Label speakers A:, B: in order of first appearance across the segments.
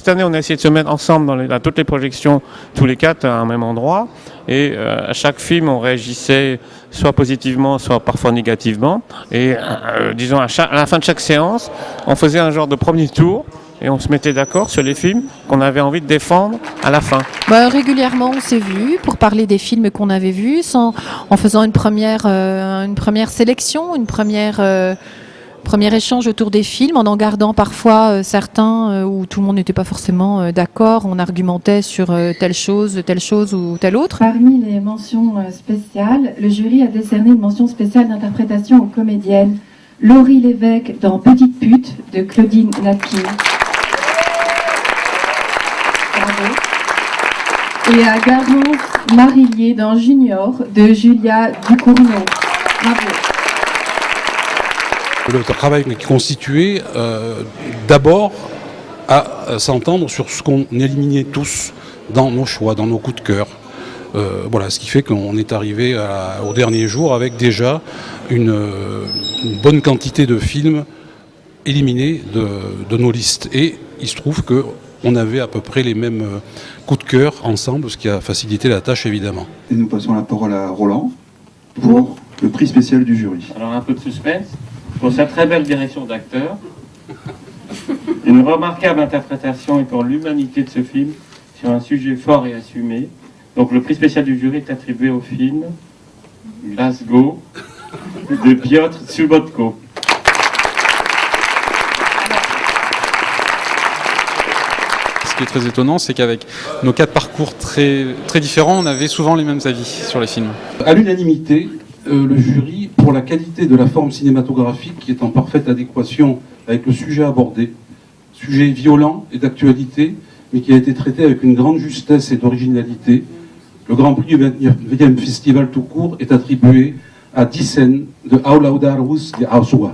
A: Cette année, on a essayé de se mettre ensemble dans toutes les projections, tous les quatre à un même endroit. Et à chaque film, on réagissait soit positivement, soit parfois négativement. Et disons, à la fin de chaque séance, on faisait un genre de premier tour. Et on se mettait d'accord sur les films qu'on avait envie de défendre à la fin.
B: Régulièrement, on s'est vus pour parler des films qu'on avait vus, en faisant une première sélection, premier échange autour des films, en gardant parfois certains où tout le monde n'était pas forcément d'accord. On argumentait sur telle chose ou telle autre.
C: Parmi les mentions spéciales, le jury a décerné une mention spéciale d'interprétation aux comédiennes Laurie Lévesque dans Petite pute de Claudine Latkin. Et à Garance Marillier dans Junior de Julia Ducournau. Bravo.
D: Le travail est constitué d'abord à s'entendre sur ce qu'on éliminait tous dans nos choix, dans nos coups de cœur. Voilà, ce qui fait qu'on est arrivé au dernier jour avec déjà une bonne quantité de films éliminés de nos listes. Et il se trouve qu'on avait à peu près les mêmes coups de cœur ensemble, ce qui a facilité la tâche évidemment.
E: Et nous passons la parole à Roland pour le prix spécial du jury.
A: Alors un peu de suspense, pour sa très belle direction d'acteur, une remarquable interprétation et pour l'humanité de ce film sur un sujet fort et assumé. Donc le prix spécial du jury est attribué au film Glasgow de Piotr Subotko.
F: Ce qui est très étonnant, c'est qu'avec nos 4 parcours très, très différents, on avait souvent les mêmes avis sur les films.
D: À l'unanimité, le jury, pour la qualité de la forme cinématographique qui est en parfaite adéquation avec le sujet abordé, sujet violent et d'actualité, mais qui a été traité avec une grande justesse et d'originalité, le Grand Prix du 20e Festival tout court est attribué à Dicen de Aulaudarus de Ausua.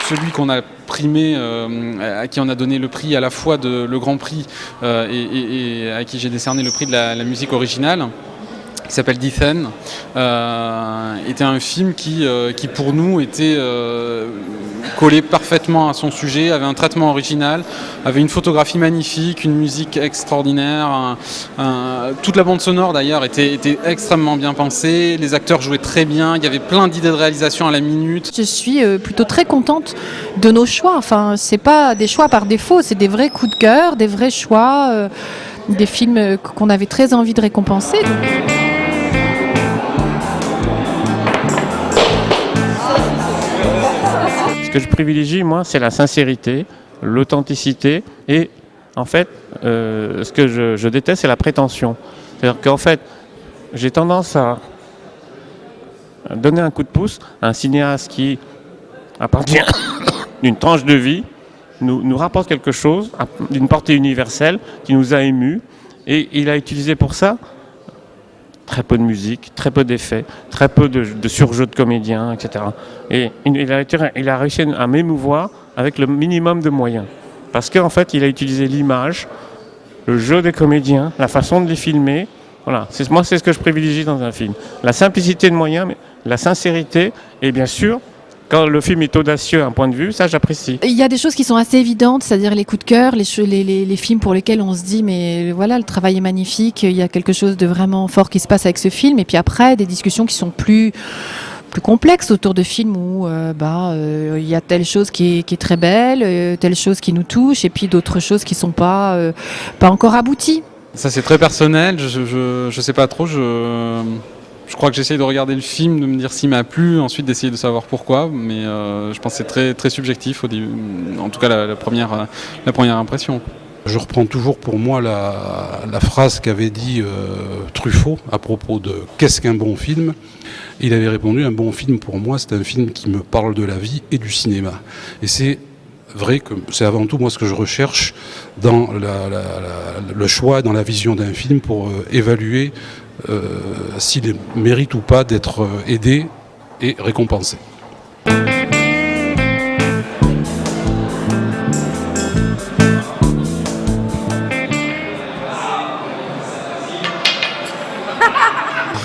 F: Celui qu'on a primé, à qui on a donné le prix à la fois le Grand Prix et à qui j'ai décerné le prix de la musique originale, qui s'appelle Dithen, était un film qui pour nous était collé parfaitement à son sujet, avait un traitement original, avait une photographie magnifique, une musique extraordinaire, toute la bande sonore d'ailleurs était extrêmement bien pensée, les acteurs jouaient très bien, il y avait plein d'idées de réalisation à la minute.
B: Je suis plutôt très contente de nos choix. Enfin, c'est pas des choix par défaut, c'est des vrais coups de cœur, des vrais choix, des films qu'on avait très envie de récompenser.
A: Ce que je privilégie, moi, c'est la sincérité, l'authenticité et, en fait, ce que je déteste, c'est la prétention. C'est-à-dire qu'en fait, j'ai tendance à donner un coup de pouce à un cinéaste qui, à partir d'une tranche de vie, nous rapporte quelque chose d'une portée universelle qui nous a émus et il a utilisé pour ça très peu de musique, très peu d'effets, très peu de surjeux de comédiens, etc. Et il a réussi à m'émouvoir avec le minimum de moyens. Parce qu'en fait, il a utilisé l'image, le jeu des comédiens, la façon de les filmer. Voilà, moi, c'est ce que je privilégie dans un film. La simplicité de moyens, mais la sincérité, et bien sûr, quand le film est audacieux à un point de vue, ça j'apprécie.
B: Il y a des choses qui sont assez évidentes, c'est-à-dire les coups de cœur, les films pour lesquels on se dit mais voilà, le travail est magnifique, il y a quelque chose de vraiment fort qui se passe avec ce film. Et puis après, des discussions qui sont plus complexes autour de films où il y a telle chose qui est très belle, telle chose qui nous touche, et puis d'autres choses qui sont pas encore abouties.
F: Ça c'est très personnel, je sais pas trop, je crois que j'essaye de regarder le film, de me dire s'il m'a plu, ensuite d'essayer de savoir pourquoi, mais je pense que c'est très, très subjectif, en tout cas la première impression. Je reprends toujours pour moi la phrase qu'avait dit Truffaut à propos de « Qu'est-ce qu'un bon film ?» Il avait répondu « Un bon film pour moi, c'est un film qui me parle de la vie et du cinéma. » Et c'est vrai que c'est avant tout moi ce que je recherche dans le choix, dans la vision d'un film pour évaluer s'il mérite ou pas d'être aidé et récompensé.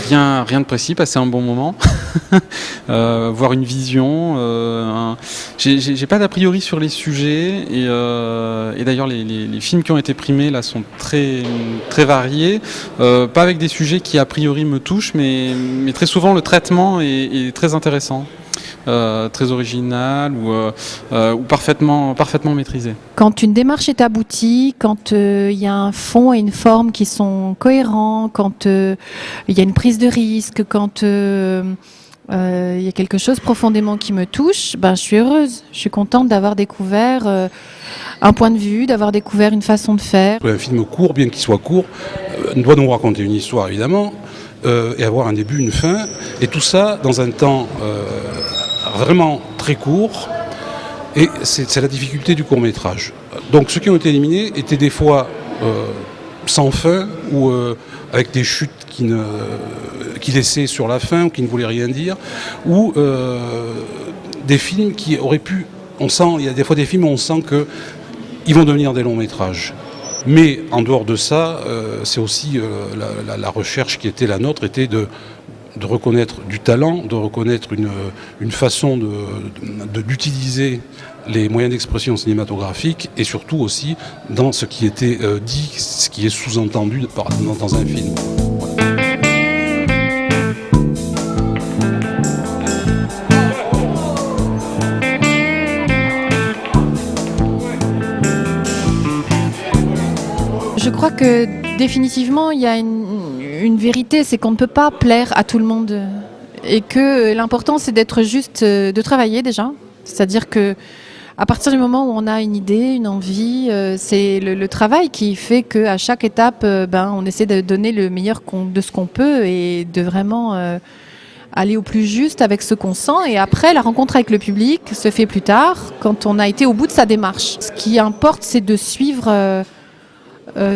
F: rien de précis, passer un bon moment, voir une vision. J'ai pas d'a priori sur les sujets et d'ailleurs les films qui ont été primés là sont très variés, pas avec des sujets qui a priori me touchent, mais très souvent le traitement est très intéressant. Très original ou parfaitement maîtrisé.
B: Quand une démarche est aboutie, quand il y a un fond et une forme qui sont cohérents, quand il y a une prise de risque, quand il y a quelque chose profondément qui me touche, je suis heureuse. Je suis contente d'avoir découvert un point de vue, d'avoir découvert une façon de faire.
D: Un film court, bien qu'il soit court, doit nous raconter une histoire évidemment, et avoir un début, une fin, et tout ça dans un temps vraiment très court, et c'est la difficulté du court-métrage. Donc ceux qui ont été éliminés étaient des fois sans fin ou avec des chutes qui laissaient sur la fin ou qui ne voulaient rien dire, ou des films qui auraient pu, il y a des fois des films où on sent qu'ils vont devenir des longs métrages. Mais en dehors de ça, c'est aussi la recherche qui était la nôtre, était de reconnaître du talent, de reconnaître une façon d'utiliser les moyens d'expression cinématographique et surtout aussi dans ce qui était dit, ce qui est sous-entendu dans un film.
B: Je crois que définitivement il y a une vérité, c'est qu'on ne peut pas plaire à tout le monde et que l'important c'est d'être juste, de travailler déjà. C'est-à-dire que à partir du moment où on a une idée, une envie, c'est le travail qui fait qu'à chaque étape, on essaie de donner le meilleur de ce qu'on peut et de vraiment aller au plus juste avec ce qu'on sent. Et après, la rencontre avec le public se fait plus tard, quand on a été au bout de sa démarche. Ce qui importe, c'est de suivre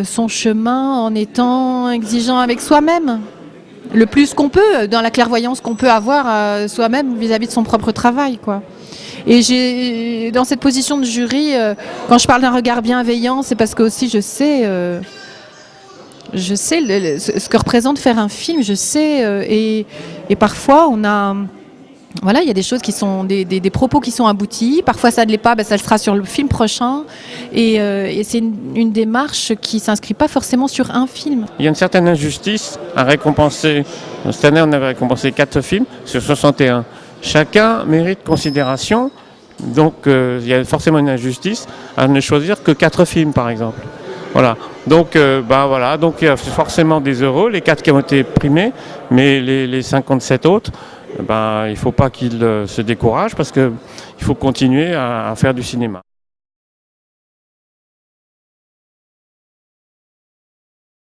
B: son chemin en étant exigeant avec soi-même, le plus qu'on peut, dans la clairvoyance qu'on peut avoir soi-même vis-à-vis de son propre travail, quoi. Et dans cette position de jury, quand je parle d'un regard bienveillant, c'est parce que aussi je sais ce que représente faire un film, je sais, et parfois on a... Voilà, il y a des choses qui sont des propos qui sont aboutis. Parfois, ça ne l'est pas, ça le sera sur le film prochain. Et c'est une démarche qui ne s'inscrit pas forcément sur un film.
A: Il y a une certaine injustice à récompenser. Cette année, on avait récompensé 4 films sur 61. Chacun mérite considération. Donc, il y a forcément une injustice à ne choisir que 4 films, par exemple. Voilà. Donc, donc il y a forcément des heureux, les 4 qui ont été primés, mais les 57 autres. Il ne faut pas qu'ils se découragent parce qu'il faut continuer à faire du cinéma.